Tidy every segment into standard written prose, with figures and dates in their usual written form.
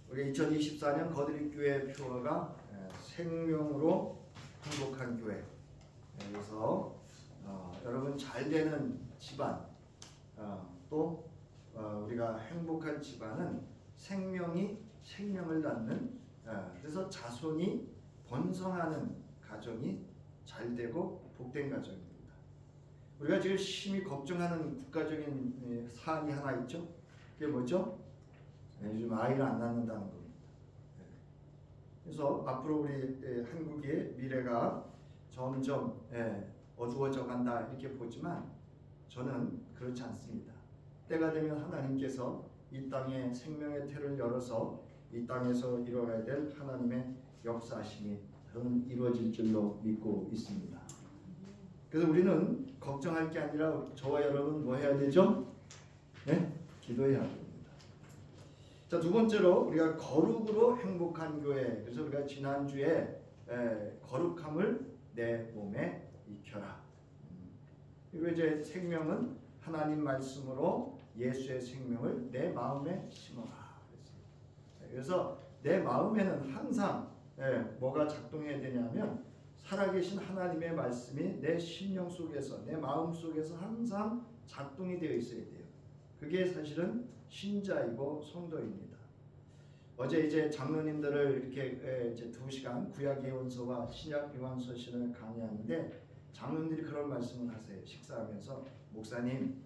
우리 2024년 거드리 교회 표어가 생명으로 행복한 교회. 그래서 여러분 잘 되는 집안, 또 우리가 행복한 집안은 생명이 생명을 낳는, 그래서 자손이 번성하는 가정이 잘 되고 복된 가정입니다. 우리가 지금 심히 걱정하는 국가적인 사안이 하나 있죠. 그게 뭐죠? 요즘 아이를 안 낳는다는 겁니다. 그래서 앞으로 우리 한국의 미래가 점점 어두워져 간다 이렇게 보지만 저는 그렇지 않습니다. 때가 되면 하나님께서 이 땅에 생명의 태를 열어서 이 땅에서 일어나야 될 하나님의 역사하심이 저는 이루어질 줄로 믿고 있습니다. 그래서 우리는 걱정할 게 아니라 저와 여러분 뭐 해야 되죠? 기도해야 합니다. 자, 두 번째로 우리가 거룩으로 행복한 교회. 그래서 우리가 지난주에 거룩함을 내 몸에 익혀라. 그리고 이제 생명은 하나님 말씀으로 예수의 생명을 내 마음에 심어라. 그래서 내 마음에는 항상 뭐가 작동해야 되냐면 살아계신 하나님의 말씀이 내 심령 속에서 내 마음 속에서 항상 작동이 되어 있어야 돼요. 그게 사실은 신자이고 성도입니다. 어제 이제 장로님들을 이렇게 이제 2시간 구약 예언서와 신약 요한서신을 강의하는데 장로님들이 그런 말씀을 하세요. 식사하면서 목사님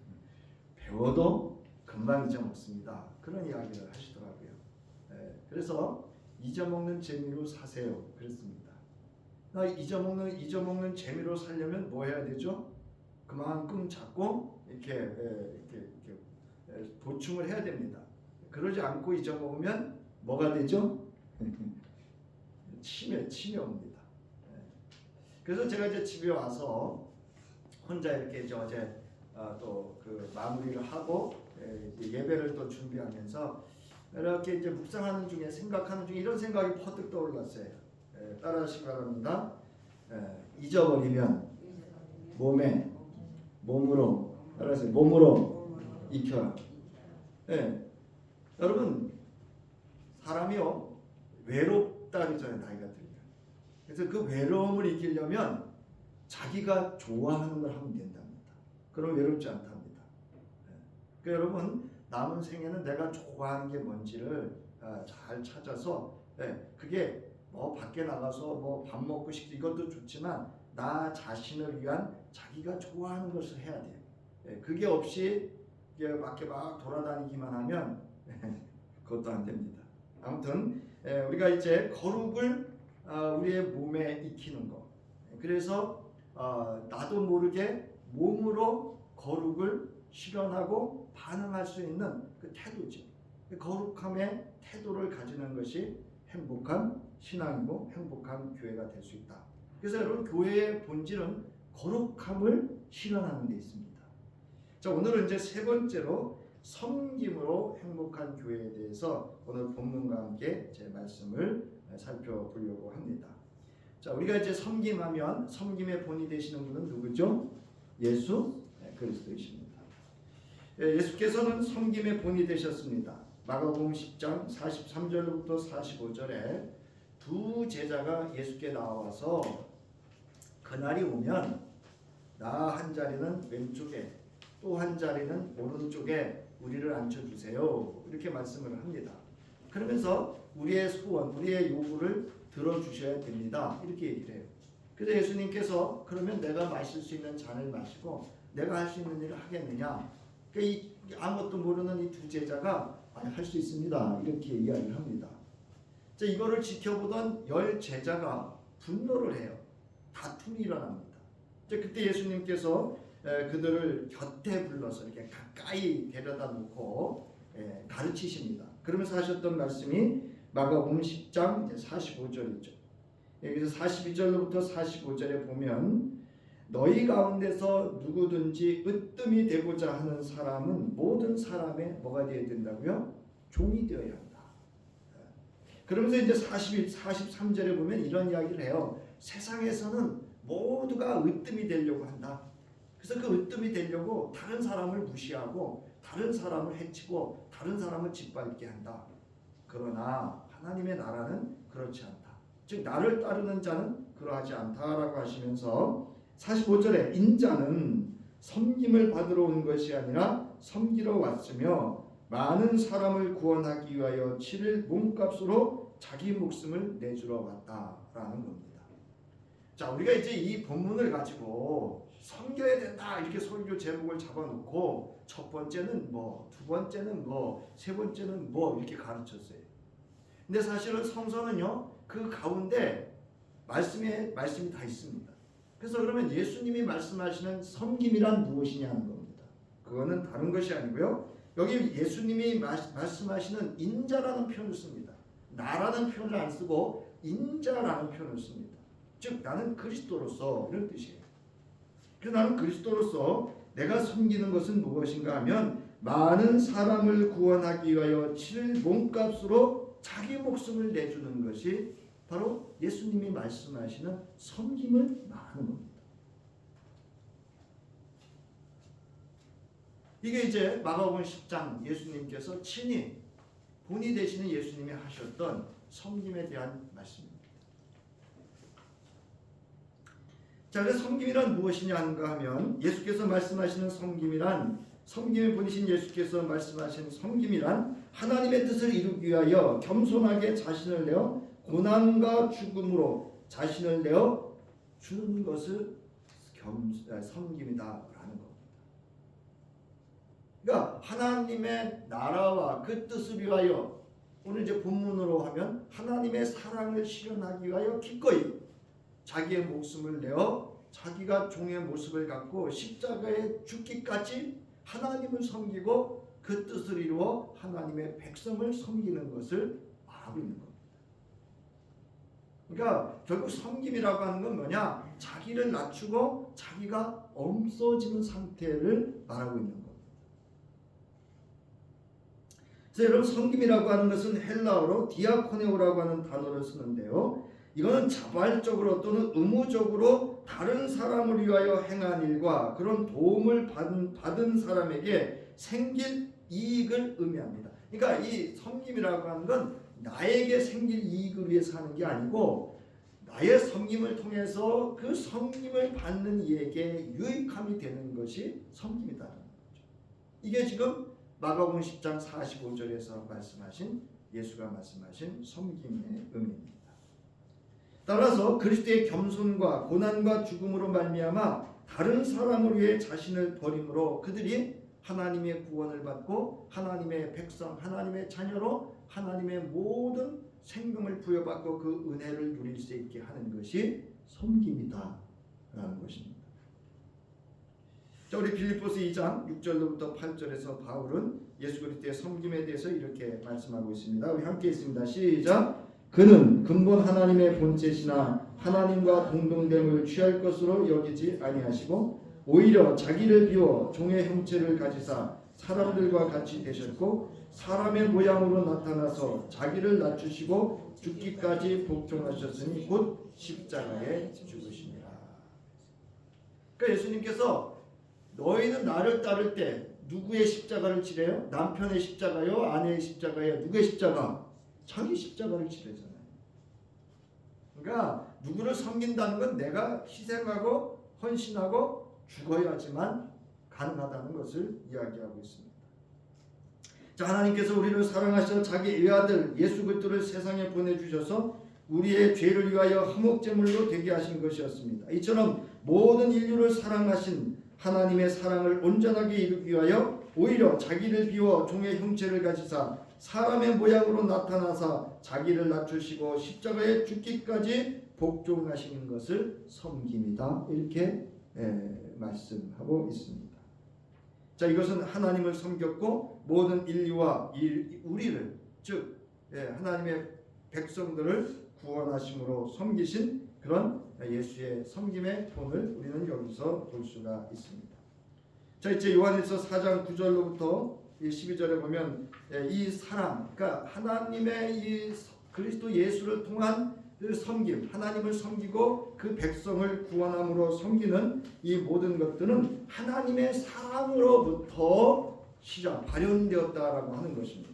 배워도 금방 잊어먹습니다. 그런 이야기를 하시더라고요. 그래서 잊어먹는 재미로 사세요. 그랬습니다. 잊어먹는 재미로 살려면 뭐 해야 되죠? 그만큼 자꾸 이렇게 보충을 해야 됩니다. 그러지 않고 잊어먹으면 뭐가 되죠? 치매 옵니다. 그래서 제가 이제 집에 와서 혼자 이렇게 어제 또 그 마무리를 하고 예배를 또 준비하면서 이렇게 이제 묵상하는 중에 생각하는 중에 이런 생각이 퍼뜩 떠올랐어요. 따라하시기 바랍니다. 잊어버리면 몸으로 따라하세요. 몸으로 익혀라. 여러분 사람이요 외롭다 그러잖아요. 나이가 들면. 그래서 그 외로움을 이기려면 자기가 좋아하는 걸 하면 된답니다. 그럼 외롭지 않답니다. 그러니까 여러분 남은 생에는 내가 좋아하는 게 뭔지를 잘 찾아서 그게 뭐 밖에 나가서 뭐 밥 먹고 싶고 이것도 좋지만 나 자신을 위한 자기가 좋아하는 것을 해야 돼요. 그게 없이 밖에 막 돌아다니기만 하면 그것도 안 됩니다. 아무튼 우리가 이제 거룩을 우리의 몸에 익히는 거. 그래서 나도 모르게 몸으로 거룩을 실현하고 반응할 수 있는 그 태도지. 거룩함의 태도를 가지는 것이 행복한 신앙이고 행복한 교회가 될 수 있다. 그래서 여러분 교회의 본질은 거룩함을 실현하는 데 있습니다. 자, 오늘은 이제 세 번째로 섬김으로 행복한 교회에 대해서 오늘 본문과 함께 제 말씀을 살펴보려고 합니다. 자, 우리가 이제 섬김하면 섬김의 본이 되시는 분은 누구죠? 예수 그리스도이십니다. 예수께서는 섬김의 본이 되셨습니다. 마가복음 10장 43절부터 45절에 두 제자가 예수께 나와서 그날이 오면 나 한 자리는 왼쪽에 또 한 자리는 오른쪽에 우리를 앉혀주세요. 이렇게 말씀을 합니다. 그러면서 우리의 소원, 우리의 요구를 들어주셔야 됩니다. 이렇게 얘기를 해요. 그래서 예수님께서 그러면 내가 마실 수 있는 잔을 마시고 내가 할 수 있는 일을 하겠느냐. 그러니까 아무것도 모르는 이 두 제자가 할 수 있습니다. 이렇게 이야기를 합니다. 자, 이거를 지켜보던 10 제자가 분노를 해요. 다툼이 일어납니다. 자, 그때 예수님께서 그들을 곁에 불러서 이렇게 가까이 데려다 놓고 가르치십니다. 그러면서 하셨던 말씀이 마가복음 10장 45절이죠. 여기서 42절로부터 45절에 보면 너희 가운데서 누구든지 으뜸이 되고자 하는 사람은 모든 사람의 뭐가 되어야 된다고요? 종이 되어야 한다. 그러면서 이제 43절에 보면 이런 이야기를 해요. 세상에서는 모두가 으뜸이 되려고 한다. 그래서 그 으뜸이 되려고 다른 사람을 무시하고 다른 사람을 해치고 다른 사람을 짓밟게 한다. 그러나 하나님의 나라는 그렇지 않다. 즉 나를 따르는 자는 그러하지 않다라고 하시면서 45절에 인자는 섬김을 받으러 온 것이 아니라 섬기러 왔으며 많은 사람을 구원하기 위하여 치를 몸값으로 자기 목숨을 내주러 왔다라는 겁니다. 자, 우리가 이제 이 본문을 가지고 섬겨야 된다 이렇게 설교 제목을 잡아놓고 첫 번째는 뭐, 두 번째는 뭐, 세 번째는 뭐 이렇게 가르쳤어요. 근데 사실은 성서는요 그 가운데 말씀이 다 있습니다. 그래서 그러면 예수님이 말씀하시는 섬김이란 무엇이냐는 겁니다. 그거는 다른 것이 아니고요. 여기 예수님이 말씀하시는 인자라는 표현을 씁니다. 나라는 표현을 안 쓰고 인자라는 표현을 씁니다. 즉 나는 그리스도로서 이런 뜻이에요. 그래서 나는 그리스도로서 내가 섬기는 것은 무엇인가 하면 많은 사람을 구원하기 위하여 치를 몸값으로 자기 목숨을 내주는 것이 바로 예수님이 말씀하시는 섬김을 말하는 겁니다. 이게 이제 마가복음 10장 예수님께서 친히 본이 되시는 예수님이 하셨던 섬김에 대한 말씀입니다. 자, 그래서 섬김이란 무엇이냐 하는가 하면 예수께서 말씀하시는 섬김이란 섬김의 본이신 예수께서 말씀하신 섬김이란 하나님의 뜻을 이루기 위하여 겸손하게 자신을 내어 고난과 죽음으로 자신을 내어 주는 것을 섬김이다라는 겁니다. 그러니까 하나님의 나라와 그 뜻을 위하여 오늘 이제 본문으로 하면 하나님의 사랑을 실현하기 위하여 기꺼이 자기의 목숨을 내어 자기가 종의 모습을 갖고 십자가에 죽기까지 하나님을 섬기고 그 뜻을 이루어 하나님의 백성을 섬기는 것을 말하고 있는 겁니다. 그러니까 결국 섬김이라고 하는 건 뭐냐? 자기를 낮추고 자기가 없어지는 상태를 말하고 있는 겁니다. 그래서 여러분 섬김이라고 하는 것은 헬라어로 디아코네오라고 하는 단어를 쓰는데요. 이거는 자발적으로 또는 의무적으로 다른 사람을 위하여 행한 일과 그런 도움을 받은 사람에게 생길 이익을 의미합니다. 그러니까 이 섬김이라고 하는 건 나에게 생길 이익을 위해서 하는 게 아니고 나의 섬김을 통해서 그 섬김을 받는 이에게 유익함이 되는 것이 섬김이다라는 거죠. 이게 지금 마가복음 10장 45절에서 말씀하신 예수가 말씀하신 섬김의 의미입니다. 따라서 그리스도의 겸손과 고난과 죽음으로 말미암아 다른 사람을 위해 자신을 버림으로 그들이 하나님의 구원을 받고 하나님의 백성, 하나님의 자녀로 하나님의 모든 생명을 부여받고 그 은혜를 누릴 수 있게 하는 것이 섬김이다라는 것입니다. 자, 우리 빌립보서 2장 6절로부터 8절에서 바울은 예수 그리스도의 섬김에 대해서 이렇게 말씀하고 있습니다. 우리 함께 있습니다. 시작. 그는 근본 하나님의 본체시나 하나님과 동등됨을 취할 것으로 여기지 아니하시고 오히려 자기를 비워 종의 형체를 가지사 사람들과 같이 되셨고 사람의 모양으로 나타나서 자기를 낮추시고 죽기까지 복종하셨으니 곧 십자가에 죽으시니라. 그러니까 예수님께서 너희는 나를 따를 때 누구의 십자가를 지래요? 남편의 십자가요? 아내의 십자가요? 누구의 십자가? 자기 십자가를 지르잖아요. 그러니까 누구를 섬긴다는 건 내가 희생하고 헌신하고 죽어야지만 가능하다는 것을 이야기하고 있습니다. 자, 하나님께서 우리를 사랑하셔 자기 외아들 예수 그리스도를 세상에 보내주셔서 우리의 죄를 위하여 화목제물로 되게 하신 것이었습니다. 이처럼 모든 인류를 사랑하신 하나님의 사랑을 온전하게 이루기 위하여 오히려 자기를 비워 종의 형체를 가지사 사람의 모양으로 나타나사 자기를 낮추시고 십자가에 죽기까지 복종하시는 것을 섬김이다. 이렇게 말씀하고 있습니다. 자, 이것은 하나님을 섬겼고 모든 인류와 우리를 즉 하나님의 백성들을 구원하심으로 섬기신 그런 예수의 섬김의 본을 우리는 여기서 볼 수가 있습니다. 자, 이제 요한일서 4장 9절로부터 12절에 보면 이 사랑, 그러니까 하나님의 이 그리스도 예수를 통한 그 섬김, 하나님을 섬기고 그 백성을 구원함으로 섬기는 이 모든 것들은 하나님의 사랑으로부터 발현되었다라고 하는 것입니다.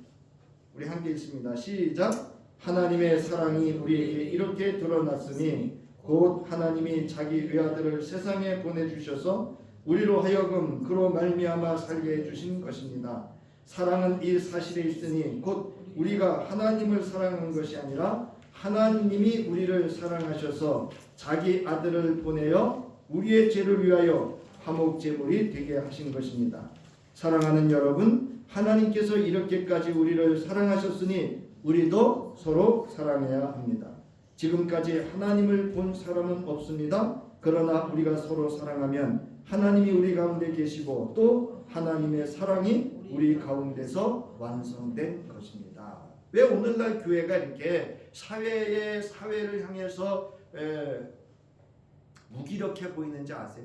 우리 함께 읽습니다. 시작. 하나님의 사랑이 우리에게 이렇게 드러났으니 곧 하나님이 자기 외아들을 세상에 보내주셔서 우리로 하여금 그로 말미암아 살게 해주신 것입니다. 사랑은 이 사실에 있으니 곧 우리가 하나님을 사랑한 것이 아니라 하나님이 우리를 사랑하셔서 자기 아들을 보내어 우리의 죄를 위하여 화목제물이 되게 하신 것입니다. 사랑하는 여러분, 하나님께서 이렇게까지 우리를 사랑하셨으니 우리도 서로 사랑해야 합니다. 지금까지 하나님을 본 사람은 없습니다. 그러나 우리가 서로 사랑하면 하나님이 우리 가운데 계시고 또 하나님의 사랑이 우리 가운데서 완성된 것입니다. 왜 오늘날 교회가 이렇게 사회를 향해서 무기력해 보이는지 아세요?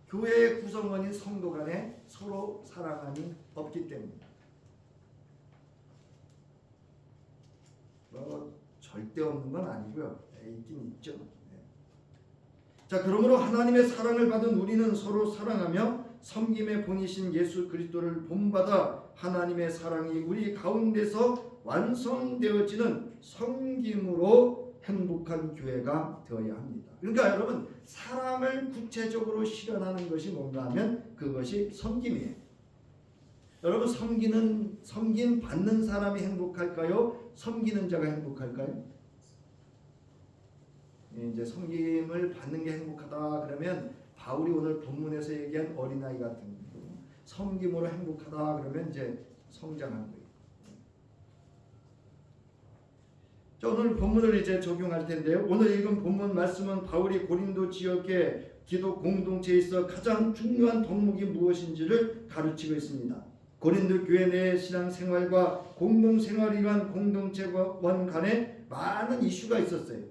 교회의 구성원인 성도 간에 서로 사랑함이 없기 때문입니다. 절대 없는 건 아니고요. 있긴 있죠. 자, 그러므로 하나님의 사랑을 받은 우리는 서로 사랑하며 섬김의 본이신 예수 그리스도를 본받아 하나님의 사랑이 우리 가운데서 완성되어지는 섬김으로 행복한 교회가 되어야 합니다. 그러니까 여러분, 사랑을 구체적으로 실현하는 것이 뭔가 하면 그것이 섬김이에요. 여러분, 섬김 받는 사람이 행복할까요? 섬기는 자가 행복할까요? 이제 섬김을 받는 게 행복하다 그러면 바울이 오늘 본문에서 얘기한 어린아이 같은 거, 섬김으로 행복하다 그러면 이제 성장한 거예요. 자, 오늘 본문을 이제 적용할 텐데요. 오늘 읽은 본문 말씀은 바울이 고린도 지역의 기독 공동체에 있어 가장 중요한 덕목이 무엇인지를 가르치고 있습니다. 고린도 교회 내 신앙생활과 공동생활이란 공동체원 간에 많은 이슈가 있었어요.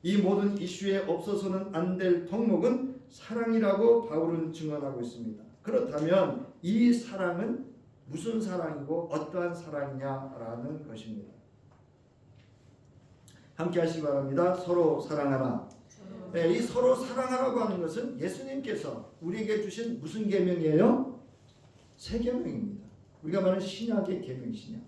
이 모든 이슈에 없어서는 안 될 덕목은 사랑이라고 바울은 증언하고 있습니다. 그렇다면 이 사랑은 무슨 사랑이고 어떠한 사랑이냐라는 것입니다. 함께 하시기 바랍니다. 서로 사랑하라. 네, 이 서로 사랑하라고 하는 것은 예수님께서 우리에게 주신 무슨 계명이에요? 새 계명입니다. 우리가 말하는 신약의 계명, 신약.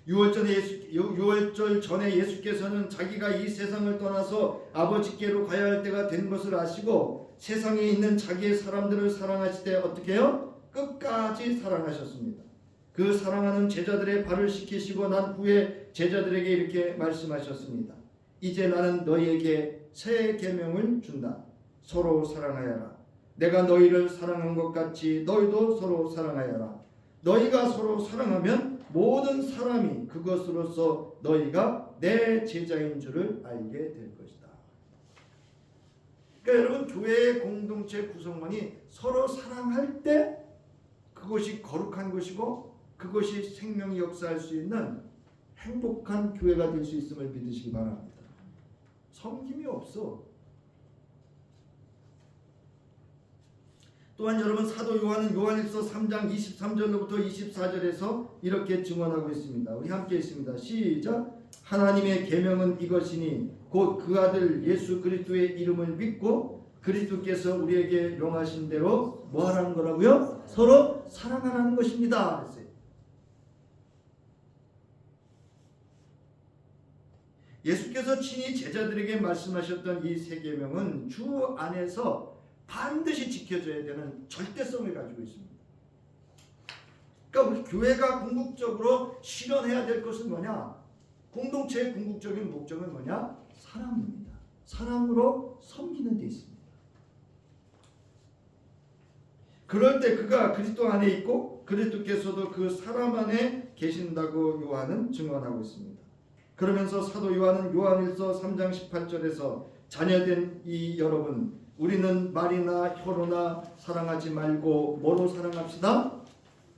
유월절 전에 예수께서는 자기가 이 세상을 떠나서 아버지께로 가야 할 때가 된 것을 아시고 세상에 있는 자기의 사람들을 사랑하실 때 어떻게 해요? 끝까지 사랑하셨습니다. 그 사랑하는 제자들의 발을 씻기시고 난 후에 제자들에게 이렇게 말씀하셨습니다. 이제 나는 너희에게 새 계명을 준다. 서로 사랑하여라. 내가 너희를 사랑한 것 같이 너희도 서로 사랑하여라. 너희가 서로 사랑하면 모든 사람이 그것으로서 너희가 내 제자인 줄을 알게 될 것이다. 그러니까 여러분, 교회의 공동체 구성원이 서로 사랑할 때 그것이 거룩한 것이고 그것이 생명이 역사할 수 있는 행복한 교회가 될 수 있음을 믿으시기 바랍니다. 섬김이 없어. 또한 여러분, 사도 요한은 요한일서 3장 23절로부터 24절에서 이렇게 증언하고 있습니다. 우리 함께 있습니다. 시작. 하나님의 계명은 이것이니 곧 그 아들 예수 그리스도의 이름을 믿고 그리스도께서 우리에게 명하신 대로 뭐 하라는 거라고요? 서로 사랑하라는 것입니다. 그랬어요. 예수께서 친히 제자들에게 말씀하셨던 이 세 계명은 주 안에서 반드시 지켜져야 되는 절대성을 가지고 있습니다. 그러니까 우리 교회가 궁극적으로 실현해야 될 것은 뭐냐? 공동체의 궁극적인 목적은 뭐냐? 사랑입니다. 사랑으로 섬기는 데 있습니다. 그럴 때 그가 그리스도 안에 있고 그리스도께서도 그 사람 안에 계신다고 요한은 증언하고 있습니다. 그러면서 사도 요한은 요한일서 3장 18절에서 자녀된 이 여러분, 우리는 말이나 혀로나 사랑하지 말고 뭐로 사랑합시다?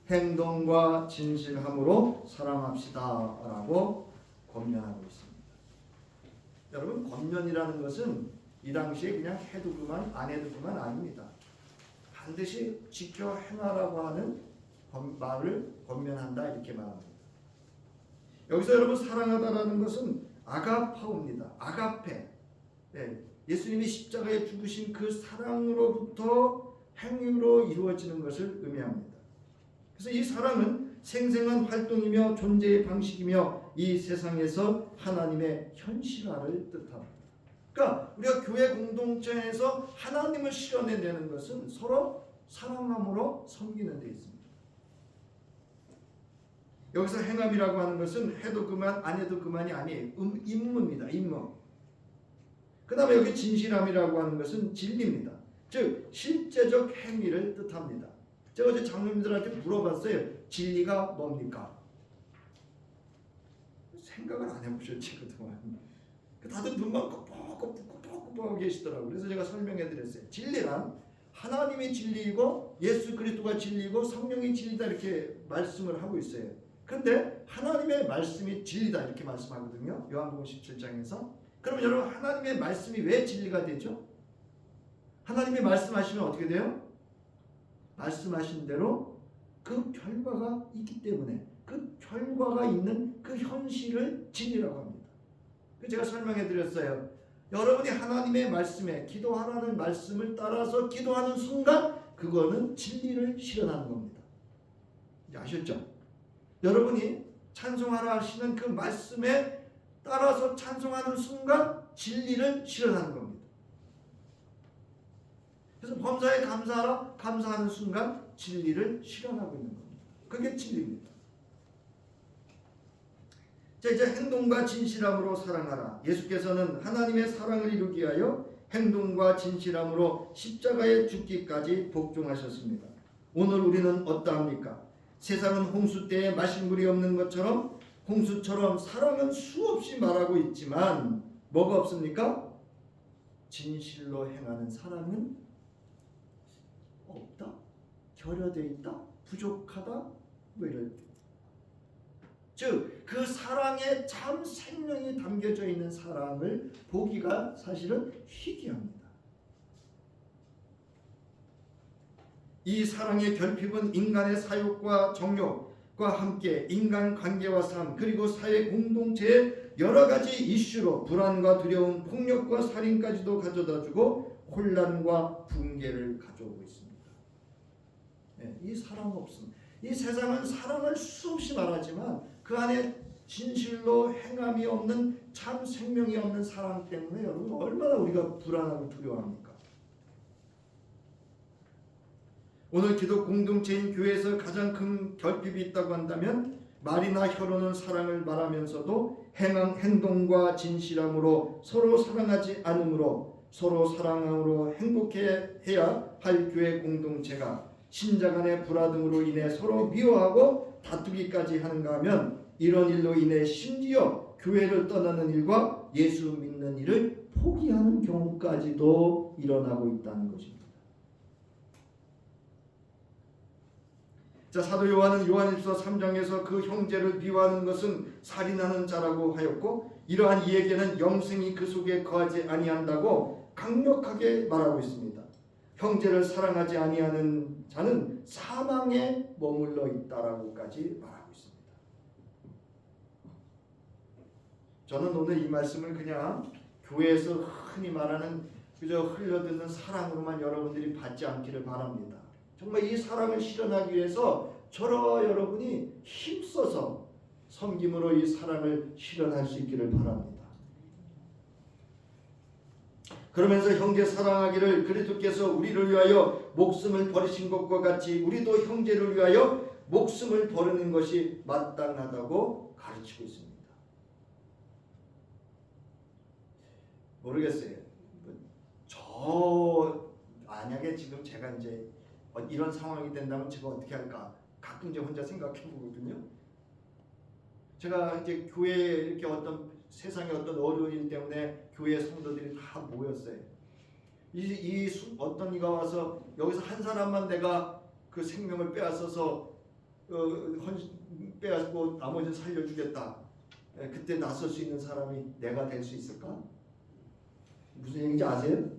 행동과 진실함으로 사랑합시다 라고 권면하고 있습니다. 여러분, 권면이라는 것은 이 당시에 그냥 해도 그만 안 해도 그만 아닙니다. 반드시 지켜 행하라고 하는 말을 권면한다 이렇게 말합니다. 여기서 여러분, 사랑하다라는 것은 아가파오입니다. 아가페. 네. 예수님이 십자가에 죽으신 그 사랑으로부터 행위로 이루어지는 것을 의미합니다. 그래서 이 사랑은 생생한 활동이며 존재의 방식이며 이 세상에서 하나님의 현실화를 뜻합니다. 그러니까 우리가 교회 공동체에서 하나님을 실현해내는 것은 서로 사랑함으로 섬기는 데 있습니다. 여기서 행함이라고 하는 것은 해도 그만 안 해도 그만이 아니에요. 임무입니다. 임무. 그 다음에 여기 진실함이라고 하는 것은 진리입니다. 즉 실제적 행위를 뜻합니다. 제가 어제 장로님들한테 물어봤어요. 진리가 뭡니까? 생각을 안 해보셨지 그동안. 다들 눈만 뻑뻑뻑뻑뻑 계시더라고요. 그래서 제가 설명해 드렸어요. 진리란 하나님이 진리이고 예수 그리스도가 진리이고 성령이 진리다 이렇게 말씀을 하고 있어요. 그런데 하나님의 말씀이 진리다 이렇게 말씀하거든요. 요한복음 17장에서. 그러면 여러분 하나님의 말씀이 왜 진리가 되죠? 하나님이 말씀하시면 어떻게 돼요? 말씀하신 대로 그 결과가 있기 때문에 그 결과가 있는 그 현실을 진리라고 합니다. 제가 설명해 드렸어요. 여러분이 하나님의 말씀에 기도하라는 말씀을 따라서 기도하는 순간 그거는 진리를 실현하는 겁니다. 이제 아셨죠? 여러분이 찬송하라 하시는 그 말씀에 따라서 찬송하는 순간 진리를 실현하는 겁니다. 그래서 범사에 감사하라 감사하는 순간 진리를 실현하고 있는 겁니다. 그게 진리입니다. 자, 이제 행동과 진실함으로 사랑하라. 예수께서는 하나님의 사랑을 이루기 위하여 행동과 진실함으로 십자가에 죽기까지 복종하셨습니다. 오늘 우리는 어떠합니까? 세상은 홍수 때에 마실 물이 없는 것처럼 홍수처럼 사랑은 수없이 말하고 있지만 뭐가 없습니까? 진실로 행하는 사랑은 없다, 결여되어 있다, 부족하다, 뭐 이럴 때. 즉, 그 사랑에 참 생명이 담겨져 있는 사랑을 보기가 사실은 희귀합니다. 이 사랑의 결핍은 인간의 사욕과 정욕과 함께 인간관계와 삶 그리고 사회 공동체의 여러 가지 이슈로 불안과 두려움, 폭력과 살인까지도 가져다주고 혼란과 붕괴를 가져오고 있습니다. 이 사랑 없음. 이 세상은 사랑을 수없이 말하지만 그 안에 진실로 행함이 없는 참 생명이 없는 사랑 때문에 여러분 얼마나 우리가 불안하고 두려워합니까? 오늘 기독 공동체인 교회에서 가장 큰 결핍이 있다고 한다면 말이나 혀로는 사랑을 말하면서도 행동과 진실함으로 서로 사랑하지 않으므로 서로 사랑함으로 행복해야 할 교회 공동체가 신자 간의 불화 등으로 인해 서로 미워하고 다투기까지 하는가 하면 이런 일로 인해 심지어 교회를 떠나는 일과 예수 믿는 일을 포기하는 경우까지도 일어나고 있다는 것입니다. 자, 사도 요한은 요한일서 3장에서 그 형제를 미워하는 것은 살인하는 자라고 하였고 이러한 이에게는 영생이 그 속에 거하지 아니한다고 강력하게 말하고 있습니다. 형제를 사랑하지 아니하는 자는 사망에 머물러 있다라고까지 말하고 있습니다. 저는 오늘 이 말씀을 그냥 교회에서 흔히 말하는 그저 흘려듣는 사랑으로만 여러분들이 받지 않기를 바랍니다. 정말 이 사랑을 실현하기 위해서 저와 여러분이 힘써서 섬김으로 이 사랑을 실현할 수 있기를 바랍니다. 그러면서 형제 사랑하기를 그리스도께서 우리를 위하여 목숨을 버리신 것과 같이 우리도 형제를 위하여 목숨을 버리는 것이 마땅하다고 가르치고 있습니다. 모르겠어요. 만약에 지금 제가 이제 이런 상황이 된다면 제가 어떻게 할까? 가끔 이제 혼자 생각해 보거든요. 제가 이제 교회에 이렇게 어떤 세상의 어떤 어려운 일 때문에 교회 성도들이 다 모였어요. 어떤 이가 와서 여기서 한 사람만 내가 그 생명을 빼앗아서 빼앗고 나머지는 살려주겠다. 그때 나설 수 있는 사람이 내가 될 수 있을까? 무슨 얘기인지 아세요?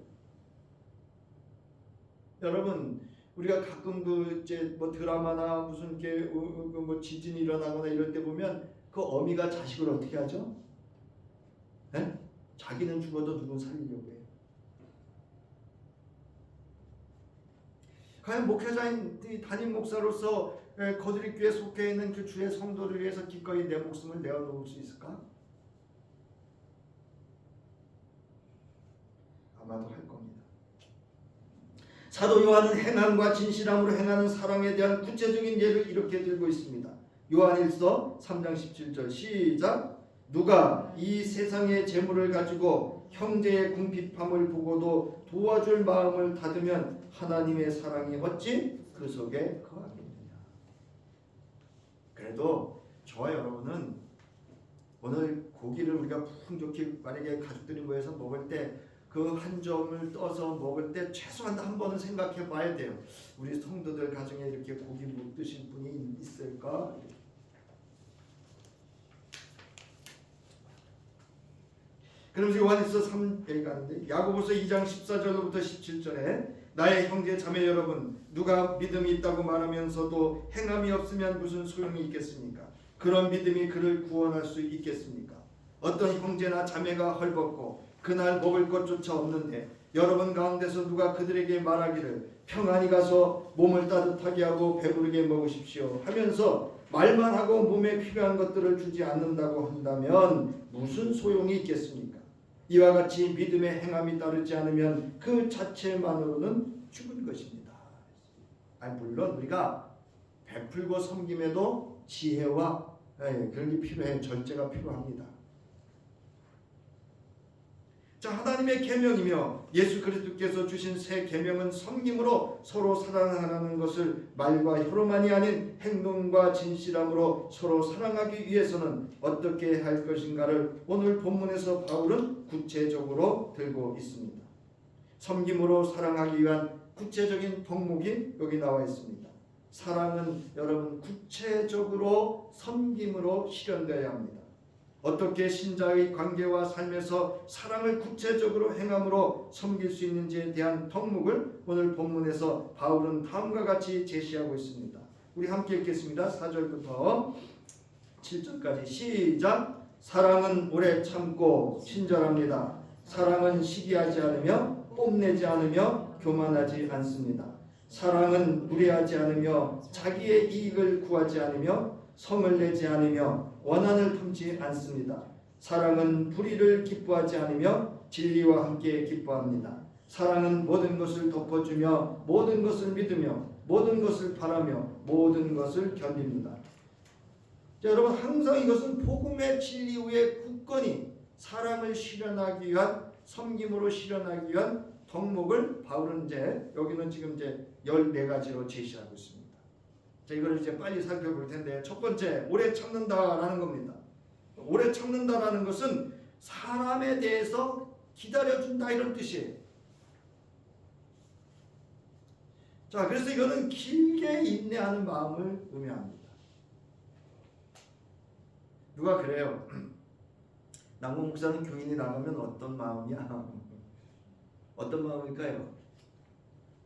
여러분, 우리가 가끔 뭐 드라마나 무슨 뭐 지진이 일어나거나 이럴 때 보면 그 어미가 자식을 어떻게 하죠? 네? 자기는 죽어도 누군 살리려고 해요. 과연 목회자인 담임 목사로서 거드릭 교회에 속해 있는 그 주의 성도를 위해서 기꺼이 내 목숨을 내어놓을 수 있을까? 아마도 할 겁니다. 사도 요한은 행함과 진실함으로 행하는 사랑에 대한 구체적인 예를 이렇게 들고 있습니다. 요한일서 3장 17절 시작. 누가 이 세상의 재물을 가지고 형제의 궁핍함을 보고도 도와줄 마음을 닫으면 하나님의 사랑이 어찌 그 속에 거하겠느냐. 그래도 저와 여러분은 오늘 고기를 우리가 풍족히 만약에 가족들이 모여서 먹을 때 그 한 점을 떠서 먹을 때 최소한 한 번은 생각해 봐야 돼요. 우리 성도들 가정에 이렇게 고기 못 드실 분이 있을까? 그러면서 요한일서 3장에 가는데 야고보서 2장 14절로부터 17절에 나의 형제 자매 여러분, 누가 믿음이 있다고 말하면서도 행함이 없으면 무슨 소용이 있겠습니까? 그런 믿음이 그를 구원할 수 있겠습니까? 어떤 형제나 자매가 헐벗고 그날 먹을 것조차 없는데 여러분 가운데서 누가 그들에게 말하기를 평안히 가서 몸을 따뜻하게 하고 배부르게 먹으십시오 하면서 말만 하고 몸에 필요한 것들을 주지 않는다고 한다면 무슨 소용이 있겠습니까? 이와 같이 믿음의 행함이 따르지 않으면 그 자체만으로는 죽은 것입니다. 물론 우리가 베풀고 섬김에도 지혜와 그런 게 필요해요. 절제가 필요합니다. 자, 하나님의 계명이며 예수 그리스도께서 주신 새 계명은 섬김으로 서로 사랑하라는 것을 말과 혀로만이 아닌 행동과 진실함으로 서로 사랑하기 위해서는 어떻게 할 것인가를 오늘 본문에서 바울은 구체적으로 들고 있습니다. 섬김으로 사랑하기 위한 구체적인 덕목이 여기 나와 있습니다. 사랑은 여러분 구체적으로 섬김으로 실현되어야 합니다. 어떻게 신자의 관계와 삶에서 사랑을 구체적으로 행함으로 섬길 수 있는지에 대한 덕목을 오늘 본문에서 바울은 다음과 같이 제시하고 있습니다. 우리 함께 읽겠습니다. 4절부터 7절까지 시작. 사랑은 오래 참고 친절합니다. 사랑은 시기하지 않으며 뽐내지 않으며 교만하지 않습니다. 사랑은 무례하지 않으며 자기의 이익을 구하지 않으며 성을 내지 않으며 원한을 품지 않습니다. 사랑은 불의를 기뻐하지 않으며 진리와 함께 기뻐합니다. 사랑은 모든 것을 덮어주며 모든 것을 믿으며 모든 것을 바라며 모든 것을 견딥니다. 자, 여러분 항상 이것은 복음의 진리 위에 굳건히 사랑을 실현하기 위한 섬김으로 실현하기 위한 덕목을 바울은 여기는 지금 14가지로 제시하고 있습니다. 자, 이걸 이제 빨리 살펴볼 텐데 첫 번째, 오래 참는다라는 겁니다. 오래 참는다라는 것은 사람에 대해서 기다려준다 이런 뜻이에요. 자, 그래서 이거는 길게 인내하는 마음을 의미합니다. 누가 그래요? 남궁 목사는 교인이 나가면 어떤 마음이야? 어떤 마음일까요?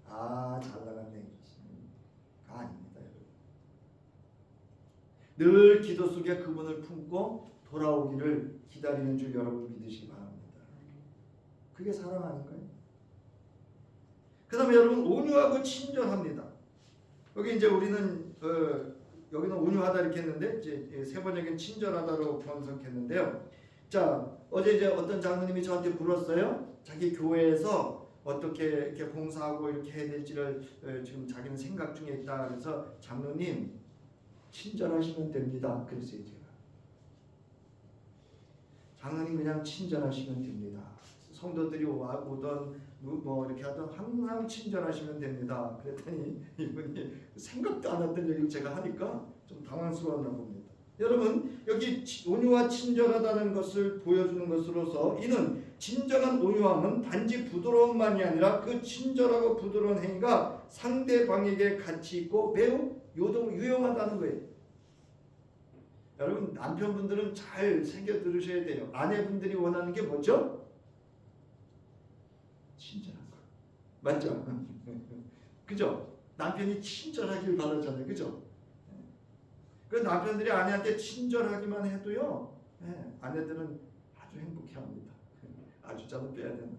잘 나갔네. 아닙니다. 늘 기도 속에 그분을 품고 돌아오기를 기다리는 줄 여러분 믿으시기 바랍니다. 그게 사랑 아닌가요? 그 다음에 여러분 온유하고 친절합니다. 여기 이제 우리는 여기는 온유하다 이렇게 했는데 이제 세 번역엔 친절하다로 번역했는데요. 자, 어제 이제 어떤 장로님이 저한테 물었어요. 자기 교회에서 어떻게 이렇게 봉사하고 이렇게 해야 될지를 지금 자기는 생각 중에 있다. 그래서 장로님 친절하시면 됩니다. 그랬어요. 제가 장로님 그냥 친절하시면 됩니다. 성도들이 오던 뭐 이렇게 하던 항상 친절하시면 됩니다. 그랬더니 이분이 생각도 안 했던 얘기를 제가 하니까 좀 당황스러웠나 봅니다. 여러분 여기 온유와 친절하다는 것을 보여주는 것으로서 이는 진정한 온유함은 단지 부드러움만이 아니라 그 친절하고 부드러운 행위가 상대방에게 가치 있고 매우 유용하다는 거예요. 여러분 남편분들은 잘 새겨 들으셔야 돼요. 아내분들이 원하는 게 뭐죠? 친절한 거. 맞죠? 그죠? 남편이 친절하길 바라잖아요. 그죠? 그 남편들이 아내한테 친절하기만 해도요, 아내들은 아주 행복해합니다. 아주 짜도 빼야 되는.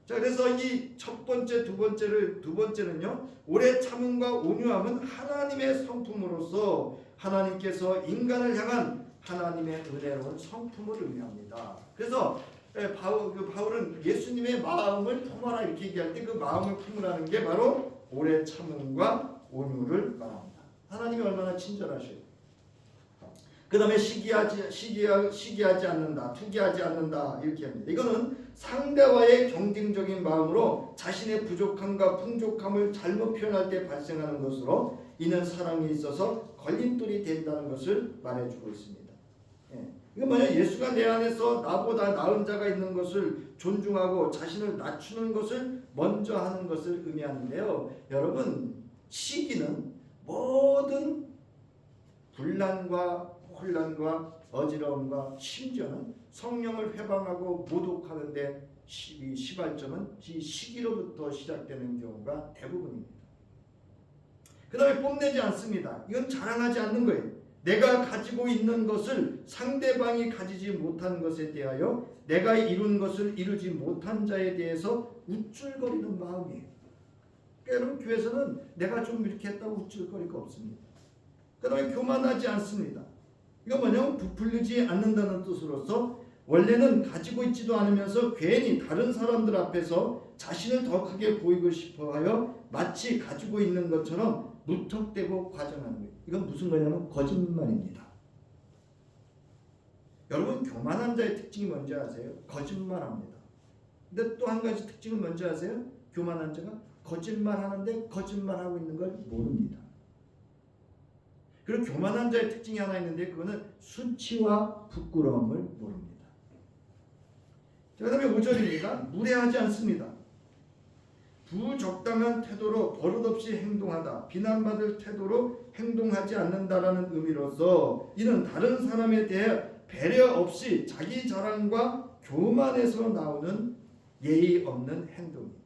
자, 그래서 이 첫 번째, 두 번째는요. 오래 참음과 온유함은 하나님의 성품으로서 하나님께서 인간을 향한 하나님의 은혜로운 성품을 의미합니다. 그래서 바울은 예수님의 마음을 품어라 이렇게 얘기할 때 그 마음을 품으라는 게 바로 오래 참음과 온유를 말합니다. 하나님이 얼마나 친절하셔요. 그 다음에 시기하지 않는다, 투기하지 않는다 이렇게 합니다. 이거는 상대와의 경쟁적인 마음으로 자신의 부족함과 풍족함을 잘못 표현할 때 발생하는 것으로 이는 사랑에 있어서 걸림돌이 된다는 것을 말해주고 있습니다. 이건 뭐냐? 예수가 내 안에서 나보다 나은 자가 있는 것을 존중하고 자신을 낮추는 것을 먼저 하는 것을 의미하는데요. 여러분, 시기는 모든 분란과 혼란과 어지러움과 심지어는 성령을 회방하고 모독하는데 시발점은 이 시기로부터 시작되는 경우가 대부분입니다. 그 다음에 뽐내지 않습니다. 이건 자랑하지 않는 거예요. 내가 가지고 있는 것을 상대방이 가지지 못한 것에 대하여 내가 이룬 것을 이루지 못한 자에 대해서 우쭐거리는 마음이에요. 그러니까 여러분, 교회에서는 내가 좀 이렇게 했다고 우쭐거릴 거 없습니다. 그 다음에 교만하지 않습니다. 이거 뭐냐면 부풀리지 않는다는 뜻으로서 원래는 가지고 있지도 않으면서 괜히 다른 사람들 앞에서 자신을 더 크게 보이고 싶어하여 마치 가지고 있는 것처럼 무턱대고 과장하는 거예요. 이건 무슨 거냐면 거짓말입니다. 여러분, 교만한 자의 특징이 뭔지 아세요? 거짓말합니다. 근데 또 한 가지 특징은 뭔지 아세요? 교만한 자가 거짓말하는데 거짓말하고 있는 걸 모릅니다. 그리고 교만한 자의 특징이 하나 있는데 그거는 수치와 부끄러움을 모릅니다. 그 다음에 5절입니다. 무례하지 않습니다. 부적당한 태도로 버릇없이 행동하다, 비난받을 태도로 행동하지 않는다라는 의미로서 이는 다른 사람에 대해 배려 없이 자기 자랑과 교만에서 나오는 예의 없는 행동입니다.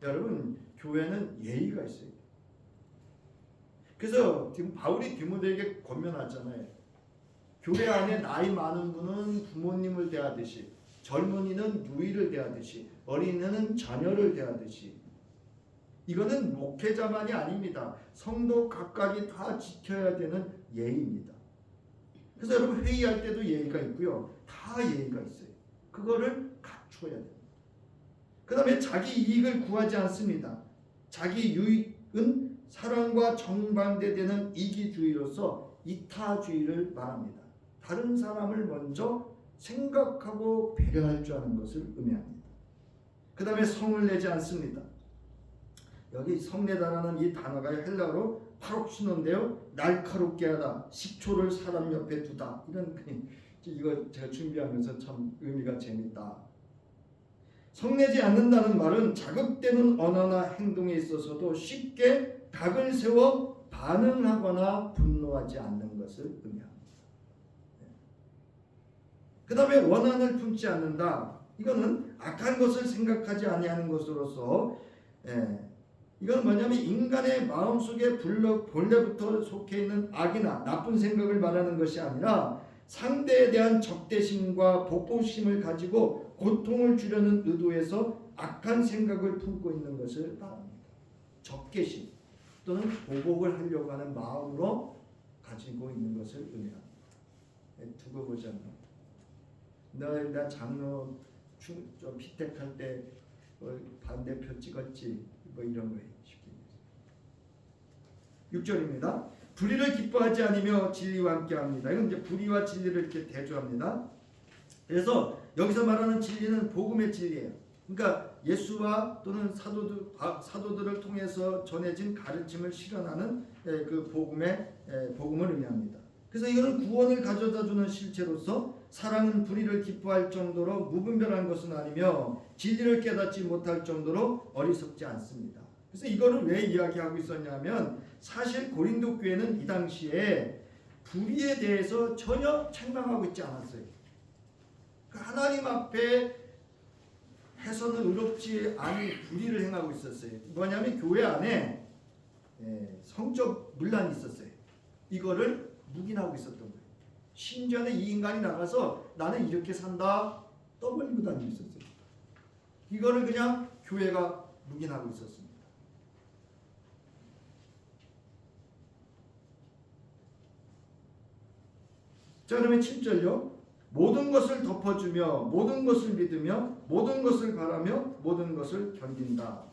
여러분, 교회는 예의가 있어요. 그래서 지금 바울이 디모데에게 권면하잖아요. 교회 안에 나이 많은 분은 부모님을 대하듯이, 젊은이는 누이를 대하듯이, 어린이는 자녀를 대하듯이. 이거는 목회자만이 아닙니다. 성도 각각이 다 지켜야 되는 예의입니다. 그래서 여러분, 회의할 때도 예의가 있고요. 다 예의가 있어요. 그거를 갖추어야 됩니다. 그 다음에 자기 이익을 구하지 않습니다. 자기 유익은 사랑과 정반대되는 이기주의로서 이타주의를 말합니다. 다른 사람을 먼저 생각하고 배려할 줄 아는 것을 의미합니다. 그 다음에 성을 내지 않습니다. 여기 성내다라는 이 단어가 헬라어로 파록시노인데요. 날카롭게 하다, 식초를 사람 옆에 두다. 이거 제가 준비하면서 참 의미가 재밌다. 성내지 않는다는 말은 자극되는 언어나 행동에 있어서도 쉽게 각을 세워 반응하거나 분노하지 않는 것을 의미합니다. 그 다음에 원한을 품지 않는다. 이거는 악한 것을 생각하지 아니하는 것으로서 이건 뭐냐면 인간의 마음속에 본래부터 속해 있는 악이나 나쁜 생각을 말하는 것이 아니라 상대에 대한 적대심과 복고심을 가지고 고통을 주려는 의도에서 악한 생각을 품고 있는 것을 말합니다. 적개심 또는 보복을 하려고 하는 마음으로 가지고 있는 것을 의미합니다. 두고 보자면 나 장로 피택할 때 반대표 찍었지, 뭐 이런 거예요. 6절입니다. 불의를 기뻐하지 않으며 진리와 함께합니다. 이건 이제 불의와 진리를 이렇게 대조합니다. 그래서 여기서 말하는 진리는 복음의 진리예요. 그러니까 예수와 또는 사도들을 통해서 전해진 가르침을 실현하는 그 복음을 의미합니다. 그래서 이거는 구원을 가져다주는 실체로서 사랑은 불의를 기뻐할 정도로 무분별한 것은 아니며 진리를 깨닫지 못할 정도로 어리석지 않습니다. 그래서 이거를 왜 이야기하고 있었냐면 사실 고린도 교회는 이 당시에 불의에 대해서 전혀 책망하고 있지 않았어요. 하나님 앞에 해서는 의롭지 않은 불의를 행하고 있었어요. 뭐냐면 교회 안에 성적 문란이 있었어요. 이거를 묵인하고 있었던 거예요. 심지어는 이 인간이 나가서 나는 이렇게 산다 떠벌리고 다니고 있었어요. 이거를 그냥 교회가 묵인하고 있었습니다. 자, 그러면 7절요. 모든 것을 덮어주며 모든 것을 믿으며 모든 것을 바라며 모든 것을 견딘다.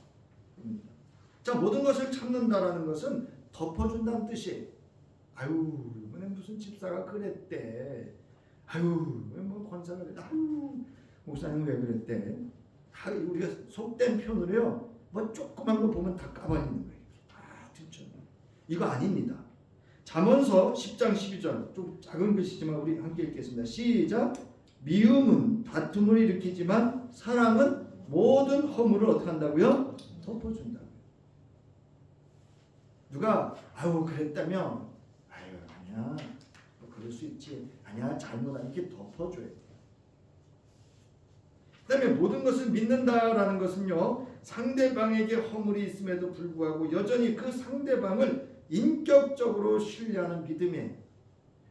자, 모든 것을 참는다라는 것은 덮어준다는 뜻이에요. 아유, 이번에 무슨 집사가 그랬대. 아유, 뭐 권사가 그랬대. 아유, 목사님 왜 그랬대. 다 우리가 속된 표현으로요. 뭐 조그만 거 보면 다 까발리는 거예요. 아, 진짜. 이거 아닙니다. 잠언서 10장 12절, 좀 작은 글씨지만 우리 함께 읽겠습니다. 시작. 미움은 다툼을 일으키지만 사랑은 모든 허물을 어떻게 한다고요? 덮어준다고요. 누가 아유 그랬다면 아유 아니야 뭐 그럴 수 있지, 아니야 잘못한 이렇게 덮어줘야 돼요. 그 다음에 모든 것을 믿는다라는 것은요, 상대방에게 허물이 있음에도 불구하고 여전히 그 상대방을 인격적으로 신뢰하는 믿음이에요.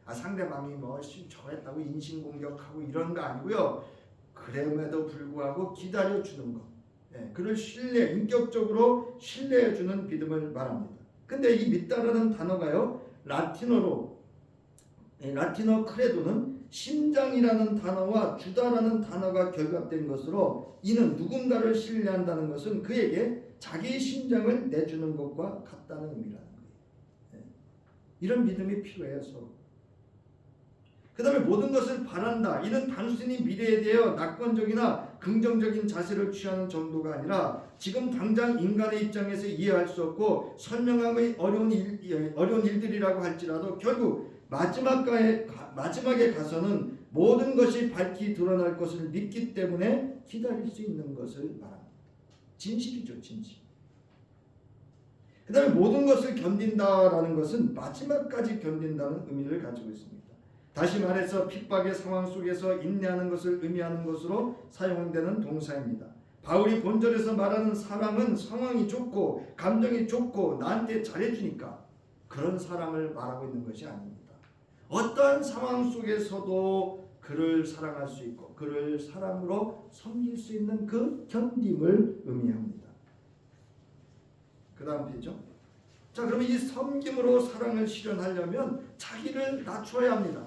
아, 상대방이 뭐 저랬다고 인신공격하고 이런 거 아니고요, 그럼에도 불구하고 기다려주는 것, 그를 신뢰, 인격적으로 신뢰해주는 믿음을 말합니다. 근데 이 믿다라는 단어가요, 라틴어 크레도는 심장이라는 단어와 주다라는 단어가 결합된 것으로, 이는 누군가를 신뢰한다는 것은 그에게 자기 심장을 내주는 것과 같다는 의미라는 거예요. 이런 믿음이 필요해요, 서로. 그 다음에 모든 것을 바란다. 이는 단순히 미래에 대해 낙관적이나 긍정적인 자세를 취하는 정도가 아니라 지금 당장 인간의 입장에서 이해할 수 없고 설명하기 어려운 일들이라고 할지라도 결국 마지막에 가서는 모든 것이 밝히 드러날 것을 믿기 때문에 기다릴 수 있는 것을 말합니다. 진실이죠, 진실. 그 다음에 모든 것을 견딘다라는 것은 마지막까지 견딘다는 의미를 가지고 있습니다. 다시 말해서 핍박의 상황 속에서 인내하는 것을 의미하는 것으로 사용되는 동사입니다. 바울이 본절에서 말하는 사랑은 상황이 좋고 감정이 좋고 나한테 잘해주니까 그런 사랑을 말하고 있는 것이 아닙니다. 어떠한 상황 속에서도 그를 사랑할 수 있고 그를 사랑으로 섬길 수 있는 그 견딤을 의미합니다. 그 다음 페이지죠. 자, 그러면 이 섬김으로 사랑을 실현하려면 자기를 낮춰야 합니다.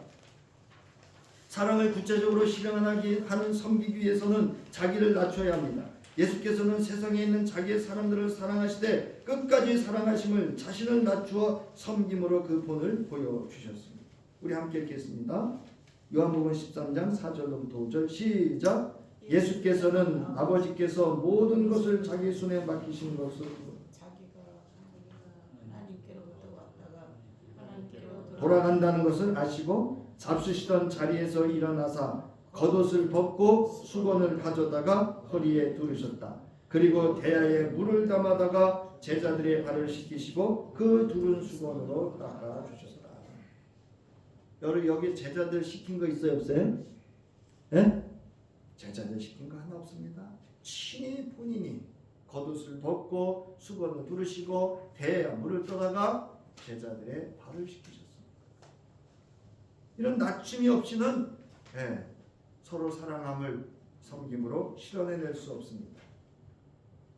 사랑을 구체적으로 실현하기 하는 섬기기 위해서는 자기를 낮춰야 합니다. 예수께서는 세상에 있는 자기의 사람들을 사랑하시되 끝까지 사랑하심을 자신을 낮추어 섬김으로 그 본을 보여주셨습니다. 우리 함께 읽겠습니다. 요한복음 13장 4절부터 5절 시작. 예수께서는 아버지께서 모든 것을 자기 손에 맡기신 것을 돌아간다는 것을 아시고 잡수시던 자리에서 일어나사 겉옷을 벗고 수건을 가져다가 허리에 두르셨다. 그리고 대야에 물을 담아다가 제자들의 발을 씻기시고 그 두른 수건으로 닦아주셨다. 여러분 여기 제자들 시킨 거 있어요, 없어요? 예? 제자들 시킨 거 하나 없습니다. 친히 본인이 겉옷을 벗고 수건을 두르시고 대야에 물을 떠다가 제자들의 발을 씻기셨습니다. 이런 낮춤이 없이는 서로 사랑함을 섬김으로 실현해낼 수 없습니다.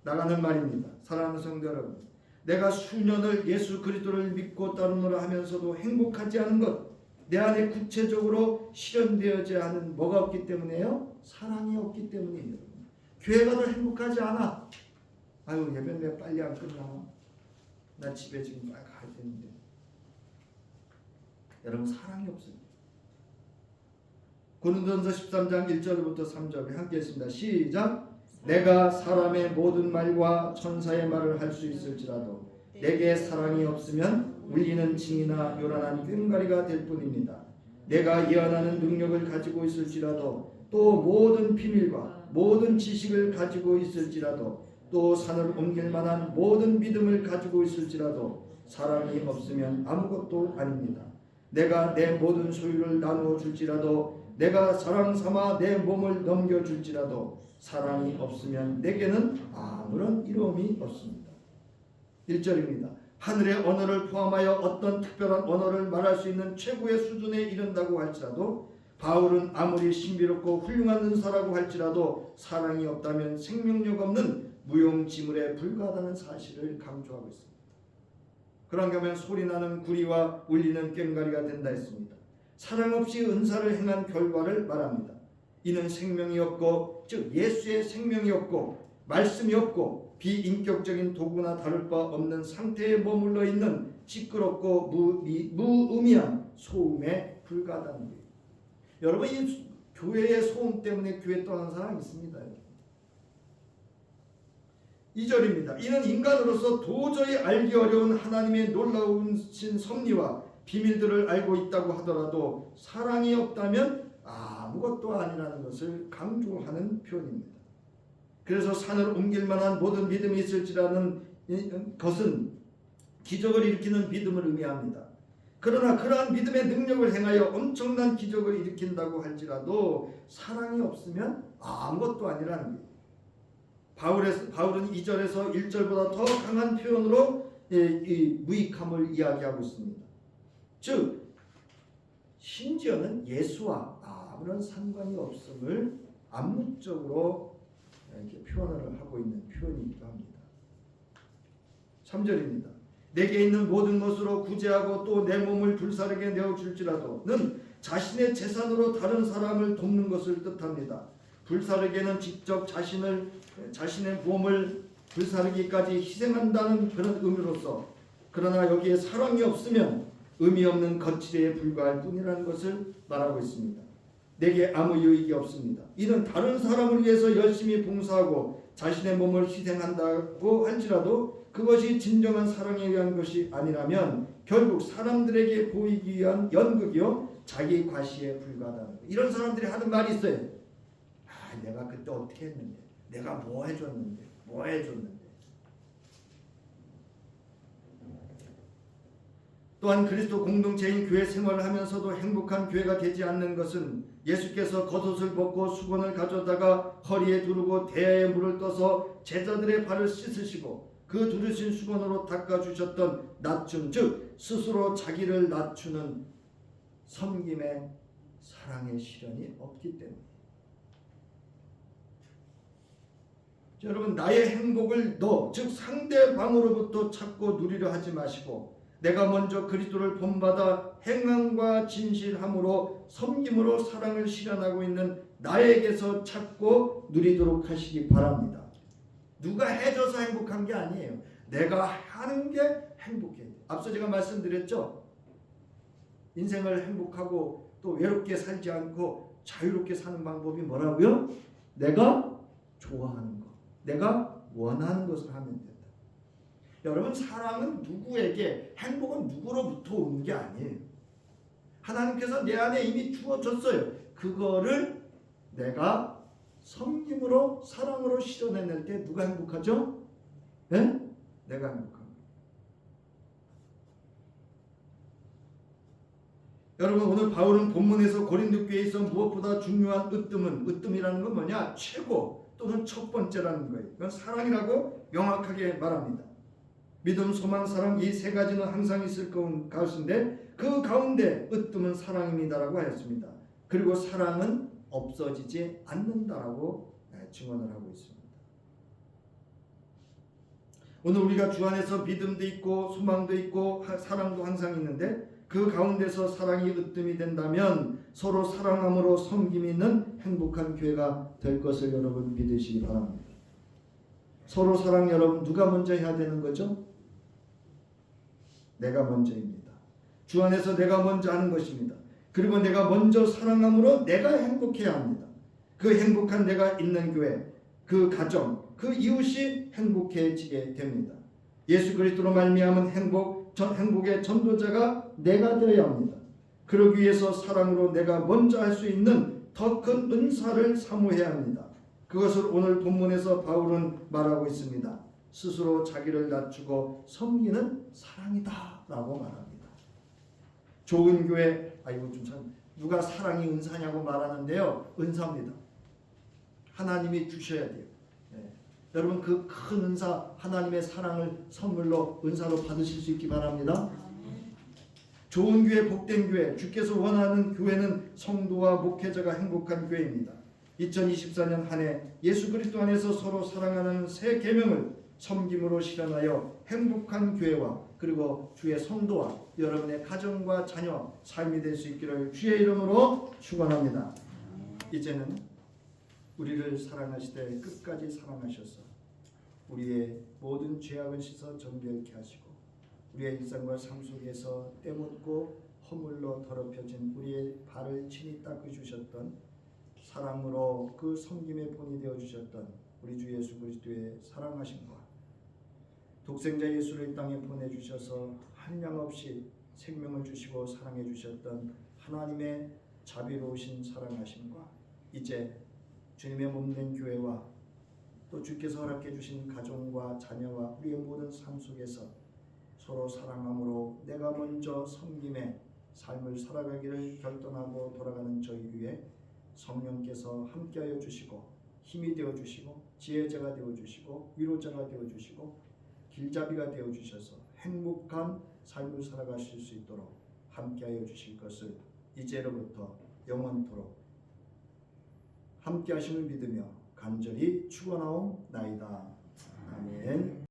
나가는 말입니다. 사랑하는 성도 여러분, 내가 수년을 예수 그리스도를 믿고 따르노라 하면서도 행복하지 않은 것, 내 안에 구체적으로 실현되어지 않은 뭐가 없기 때문에요? 사랑이 없기 때문이에요. 교회 가도 행복하지 않아. 아유, 예배 왜 빨리 안 끝나? 나 집에 지금 빨리 가야 되는데. 여러분, 사랑이 없어요. 고린도전서 13장 1절부터 3절 함께 했습니다. 시작. 내가 사람의 모든 말과 천사의 말을 할 수 있을지라도 내게 사랑이 없으면 울리는 징이나 요란한 꽹과리가 될 뿐입니다. 내가 예언하는 능력을 가지고 있을지라도 또 모든 비밀과 모든 지식을 가지고 있을지라도 또 산을 옮길 만한 모든 믿음을 가지고 있을지라도 사랑이 없으면 아무것도 아닙니다. 내가 내 모든 소유를 나누어 줄지라도 내가 사랑 삼아 내 몸을 넘겨줄지라도 사랑이 없으면 내게는 아무런 이로움이 없습니다. 1절입니다. 하늘의 언어를 포함하여 어떤 특별한 언어를 말할 수 있는 최고의 수준에 이른다고 할지라도 바울은 아무리 신비롭고 훌륭한 은사라고 할지라도 사랑이 없다면 생명력 없는 무용지물에 불과하다는 사실을 강조하고 있습니다. 그런가 하면 소리나는 구리와 울리는 꽹과리가 된다 했습니다. 사랑 없이 은사를 행한 결과를 말합니다. 이는 생명이 없고, 즉 예수의 생명이 없고 말씀이 없고 비인격적인 도구나 다를 바 없는 상태에 머물러 있는 시끄럽고 무의미한 소음에 불과하다는 거예요. 여러분, 이 교회의 소음 때문에 교회 떠나는 사람이 있습니다. 2절입니다. 이는 인간으로서 도저히 알기 어려운 하나님의 놀라우신 섭리와 비밀들을 알고 있다고 하더라도 사랑이 없다면 아무것도 아니라는 것을 강조하는 표현입니다. 그래서 산을 옮길 만한 모든 믿음이 있을지라는 것은 기적을 일으키는 믿음을 의미합니다. 그러나 그러한 믿음의 능력을 행하여 엄청난 기적을 일으킨다고 할지라도 사랑이 없으면 아무것도 아니라는 거예요. 바울은 2절에서 1절보다 더 강한 표현으로 이 무익함을 이야기하고 있습니다. 즉 심지어는 예수와 아무런 상관이 없음을 암묵적으로 이렇게 표현을 하고 있는 표현이기도 합니다. 3절입니다. 내게 있는 모든 것으로 구제하고 또 내 몸을 불사르게 내어줄지라도는 자신의 재산으로 다른 사람을 돕는 것을 뜻합니다. 불사르게는 직접 자신의 몸을 불사르기까지 희생한다는 그런 의미로서, 그러나 여기에 사랑이 없으면 의미 없는 거칠에 불과할 뿐이라는 것을 말하고 있습니다. 내게 아무 유익이 없습니다. 이는 다른 사람을 위해서 열심히 봉사하고 자신의 몸을 희생한다고 할지라도 그것이 진정한 사랑에 의한 것이 아니라면 결국 사람들에게 보이기 위한 연극이요 자기 과시에 불과하다는 거예요. 이런 사람들이 하는 말이 있어요. 내가 그때 어떻게 했는데, 내가 뭐 해줬는데. 또한 그리스도 공동체인 교회 생활을 하면서도 행복한 교회가 되지 않는 것은 예수께서 겉옷을 벗고 수건을 가져다가 허리에 두르고 대야에 물을 떠서 제자들의 발을 씻으시고 그 두르신 수건으로 닦아주셨던 낮춤, 즉 스스로 자기를 낮추는 섬김의 사랑의 실현이 없기 때문에. 여러분, 나의 행복을 즉 상대방으로부터 찾고 누리려 하지 마시고 내가 먼저 그리스도를 본받아 행함과 진실함으로 섬김으로 사랑을 실현하고 있는 나에게서 찾고 누리도록 하시기 바랍니다. 누가 해줘서 행복한 게 아니에요. 내가 하는 게 행복해요. 앞서 제가 말씀드렸죠. 인생을 행복하고 또 외롭게 살지 않고 자유롭게 사는 방법이 뭐라고요? 내가 좋아하는 것, 내가 원하는 것을 하면 된다. 여러분, 사랑은 누구에게, 행복은 누구로부터 오는 게 아니에요. 하나님께서 내 안에 이미 주어졌어요. 그거를 내가 섬김으로 사랑으로 실현해낼 때 누가 행복하죠? 네? 내가 행복합니다. 여러분, 오늘 바울은 본문에서 고린도 교회에 있어 무엇보다 중요한 으뜸이라는 건 뭐냐? 최고 또는 첫 번째라는 거예요. 이건 사랑이라고 명확하게 말합니다. 믿음, 소망, 사랑, 이 세 가지는 항상 있을 가운데 그 가운데 으뜸은 사랑입니다라고 하였습니다. 그리고 사랑은 없어지지 않는다라고 증언을 하고 있습니다. 오늘 우리가 주 안에서 믿음도 있고 소망도 있고 사랑도 항상 있는데 그 가운데서 사랑이 으뜸이 된다면 서로 사랑함으로 섬김이 있는 행복한 교회가 될 것을 여러분 믿으시기 바랍니다. 서로 사랑, 여러분 누가 먼저 해야 되는 거죠? 내가 먼저입니다. 주 안에서 내가 먼저 하는 것입니다. 그리고 내가 먼저 사랑함으로 내가 행복해야 합니다. 그 행복한 내가 있는 교회, 그 가정, 그 이웃이 행복해지게 됩니다. 예수 그리스도로 말미암은 행복의 전도자가 내가 되어야 합니다. 그러기 위해서 사랑으로 내가 먼저 할 수 있는 더 큰 은사를 사모해야 합니다. 그것을 오늘 본문에서 바울은 말하고 있습니다. 스스로 자기를 낮추고 섬기는 사랑이다 라고 말합니다. 좋은 교회, 누가 사랑이 은사냐고 말하는데요, 은사입니다. 하나님이 주셔야 돼요. 여러분, 그 큰 은사, 하나님의 사랑을 선물로 은사로 받으실 수 있기 바랍니다. 좋은 교회, 복된 교회, 주께서 원하는 교회는 성도와 목회자가 행복한 교회입니다. 2024년 한 해 예수 그리스도 안에서 서로 사랑하는 새 계명을 섬김으로 실현하여 행복한 교회와 그리고 주의 성도와 여러분의 가정과 자녀, 삶이 될 수 있기를 주의 이름으로 축원합니다. 이제는 우리를 사랑하시되 끝까지 사랑하셔서 우리의 모든 죄악을 씻어 정결케 하시고 우리의 일상과 삶 속에서 때묻고 허물로 더럽혀진 우리의 발을 친히 닦아주셨던 사랑으로 그 섬김의 본이 되어주셨던 우리 주 예수 그리스도의 사랑하심과 독생자 예수를 이 땅에 보내주셔서 한량없이 생명을 주시고 사랑해 주셨던 하나님의 자비로우신 사랑하심과 이제 주님의 몸된 교회와 또 주께서 허락해 주신 가정과 자녀와 우리의 모든 삶 속에서 서로 사랑함으로 내가 먼저 섬김의 삶을 살아가기를 결단하고 돌아가는 저희 위에 성령께서 함께하여 주시고 힘이 되어 주시고 지혜자가 되어 주시고 위로자가 되어 주시고 길잡이가 되어 주셔서 행복한 삶을 살아가실 수 있도록 함께하여 주실 것을 이제로부터 영원토록 함께하심을 믿으며 간절히 축원하옵나이다. 아멘.